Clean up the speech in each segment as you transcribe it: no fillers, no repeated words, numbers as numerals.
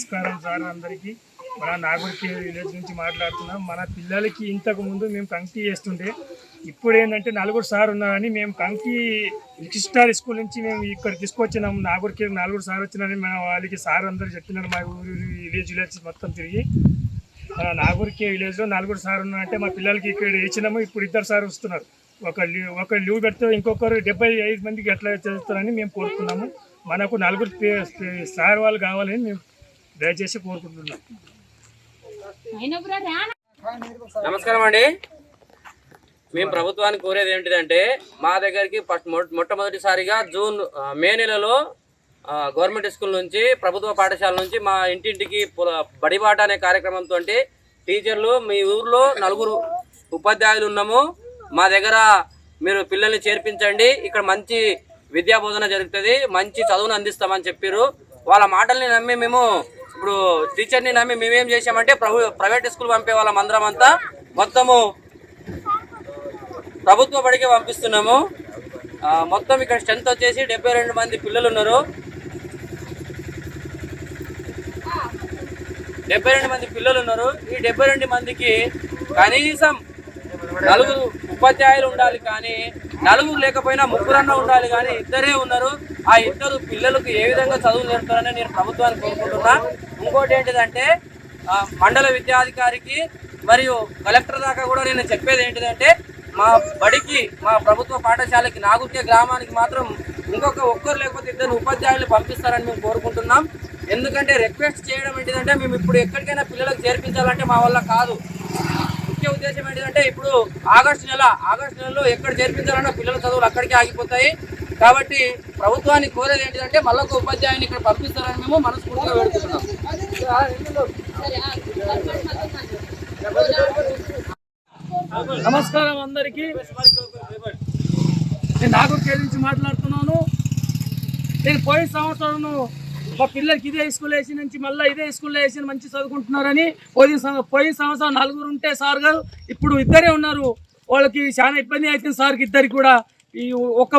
నమస్కారం సార్ అందరికీ. మన నాగూర్కి విలేజ్ నుంచి మాట్లాడుతున్నాం. మన పిల్లలకి ఇంతకు ముందు మేము కంకి చేస్తుంటే ఇప్పుడు ఏంటంటే నలుగురు సార్ ఉన్నారని మేము కంకి విశిష్టాల స్కూల్ నుంచి మేము ఇక్కడ తీసుకొచ్చినాం. నాగూర్కి నలుగురు సార్ వచ్చినారని మన వాళ్ళకి సార్ అందరూ చెప్పినారు. మా ఊరు విలేజ్ మొత్తం తిరిగి మన నాగూర్కి విలేజ్లో నలుగురు సార్ ఉన్నారంటే మా పిల్లలకి ఇక్కడ ఇచ్చినాము. ఇప్పుడు ఇద్దరు సార్ వస్తున్నారు. ఒక లీవ్ పెడితే ఇంకొకరు 75 మందికి ఎట్లా చేస్తారని మేము కోరుకున్నాము. మనకు నలుగురు సార్ వాళ్ళు కావాలని మేము దయచేసి కోరుకుంటున్నాం. నమస్కారం అండి. మేము ప్రభుత్వానికి కోరేది ఏంటిదంటే మా దగ్గరికి మొట్టమొదటిసారిగా మే నెలలో గవర్నమెంట్ స్కూల్ నుంచి ప్రభుత్వ పాఠశాల నుంచి మా ఇంటింటికి బడిబాట అనే కార్యక్రమంతో టీచర్లు మీ ఊర్లో 4 ఉపాధ్యాయులు ఉన్నాము, మా దగ్గర మీరు పిల్లల్ని చేర్పించండి, ఇక్కడ మంచి విద్యా బోధన జరుగుతుంది, మంచి చదువును అందిస్తామని చెప్పారు. వాళ్ళ మాటల్ని నమ్మి మేము ఇప్పుడు టీచర్ని నమ్మి మేమేం చేసామంటే ప్రైవేట్ స్కూల్ పంపే వాళ్ళం అందరం అంతా మొత్తము ప్రభుత్వ బడికి పంపిస్తున్నాము. మొత్తం ఇక్కడ స్ట్రెంత్ వచ్చేసి 72 మంది పిల్లలు ఉన్నారు. 72 మంది పిల్లలు ఉన్నారు. ఈ 72 మందికి కనీసం 4 ఉపాధ్యాయులు ఉండాలి, కానీ 4 లేకపోయినా 3 ఉండాలి, కానీ 2 ఉన్నారు. ఆ 2 పిల్లలకు ఏ విధంగా చదువు నేర్పుతారని నేను ప్రభుత్వాన్ని కోరుకుంటున్నా. ఇంకోటి ఏంటిదంటే మండల విద్యాధికారికి మరియు కలెక్టర్ దాకా కూడా నేను చెప్పేది ఏంటిదంటే మా బడికి మా ప్రభుత్వ పాఠశాలకి నాగుర్కే గ్రామానికి మాత్రం ఒక్కరు లేకపోతే 2 ఉపాధ్యాయులు పంపిస్తారని మేము కోరుకుంటున్నాం. ఎందుకంటే రిక్వెస్ట్ చేయడం ఏంటిదంటే మేము ఇప్పుడు ఎక్కడికైనా పిల్లలకు చేర్పించాలంటే మా వల్ల కాదు. ముఖ్య ఉద్దేశం ఏంటంటే ఇప్పుడు ఆగస్టు నెలలో ఎక్కడ చేర్పించాలన్నా పిల్లల చదువులు అక్కడికే ఆగిపోతాయి. కాబట్టి ప్రభుత్వాన్ని కోరేది ఏంటంటే మళ్ళీ ఒక ఉపాధ్యాయుని ఇక్కడ పంపిస్తారని మేము మనస్ఫూర్తిగా వేడుకుంటున్నాం. నమస్కారం అందరికీ. నేను నాగూర్కే నుంచి మాట్లాడుతున్నాను. నేను పోయిన సంవత్సరం మా పిల్లలకి ఇదే స్కూల్ వేసి నుంచి మళ్ళీ ఇదే స్కూల్లో వేసి మంచి చదువుకుంటున్నారని పోయిన సంవత్సరం 4 ఉంటే సార్ గారు ఇప్పుడు 2 ఉన్నారు. వాళ్ళకి చాలా ఇబ్బంది అవుతుంది సార్కి ఇద్దరికి కూడా. ఈ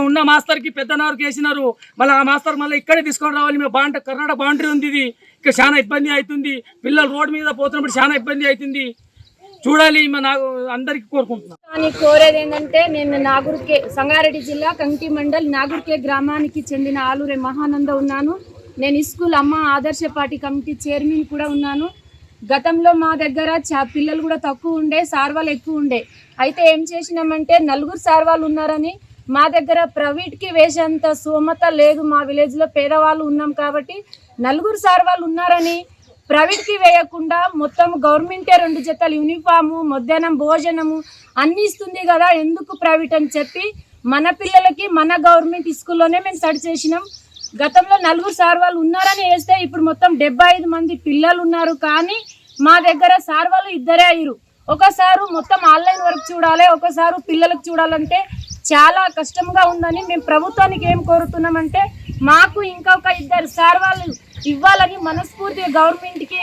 ఉన్న మాస్టర్కి పెద్దనారుకి వేసినారు, మళ్ళీ ఆ మాస్టర్ మళ్ళీ ఇక్కడే తీసుకొని రావాలి. మేము కర్ణాటక బౌండరీ ఉంది, ఇది ఇక్కడ చాలా ఇబ్బంది అవుతుంది. పిల్లలు రోడ్డు మీద పోతున్నప్పుడు చాలా ఇబ్బంది అవుతుంది. చూడాలి అందరికి కోరుకుంటున్నాను. కోరేది ఏంటంటే నేను నాగూర్కే సంగారెడ్డి జిల్లా కంకి మండల్ నాగూర్కే గ్రామానికి చెందిన ఆలూరే మహానంద ఉన్నాను. నేను ఈ స్కూల్ అమ్మ ఆదర్శ పార్టీ కమిటీ చైర్మన్ కూడా ఉన్నాను. గతంలో మా దగ్గర పిల్లలు కూడా తక్కువ ఉండే, సార్ వాళ్ళు ఎక్కువ ఉండే. అయితే ఏం చేసినామంటే 4 సార్ వాళ్ళు ఉన్నారని మా దగ్గర ప్రైవేట్కి వేసేంత స్తోమత లేదు. మా విలేజ్లో పేదవాళ్ళు ఉన్నాం కాబట్టి 4 సార్ వాళ్ళు ఉన్నారని ప్రైవేట్కి వేయకుండా మొత్తం గవర్నమెంటే 2 జతలు యూనిఫాము, మధ్యాహ్నం భోజనము అన్నీ ఇస్తుంది కదా, ఎందుకు ప్రైవేట్ అని చెప్పి మన పిల్లలకి మన గవర్నమెంట్ స్కూల్లోనే మేము స్టడీ చేసినాం. గతంలో 4 సార్ వాళ్ళు ఉన్నారని వేస్తే ఇప్పుడు మొత్తం 75 మంది పిల్లలు ఉన్నారు. కానీ మా దగ్గర సార్ వాళ్ళు 2 అయ్యారు. ఒకసారి మొత్తం ఆన్లైన్ వర్క్ చూడాలి, ఒకసారి పిల్లలకు చూడాలంటే చాలా కష్టంగా ఉందని మేము ప్రభుత్వానికి ఏం కోరుతున్నామంటే మాకు ఇంకొక 2 సార్ వాళ్ళు ఇవ్వాలని మనస్ఫూర్తిగా గవర్నమెంట్కి,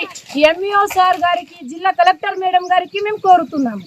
ఎంఈఓ సార్ గారికి, జిల్లా కలెక్టర్ మేడం గారికి మేము కోరుతున్నాము.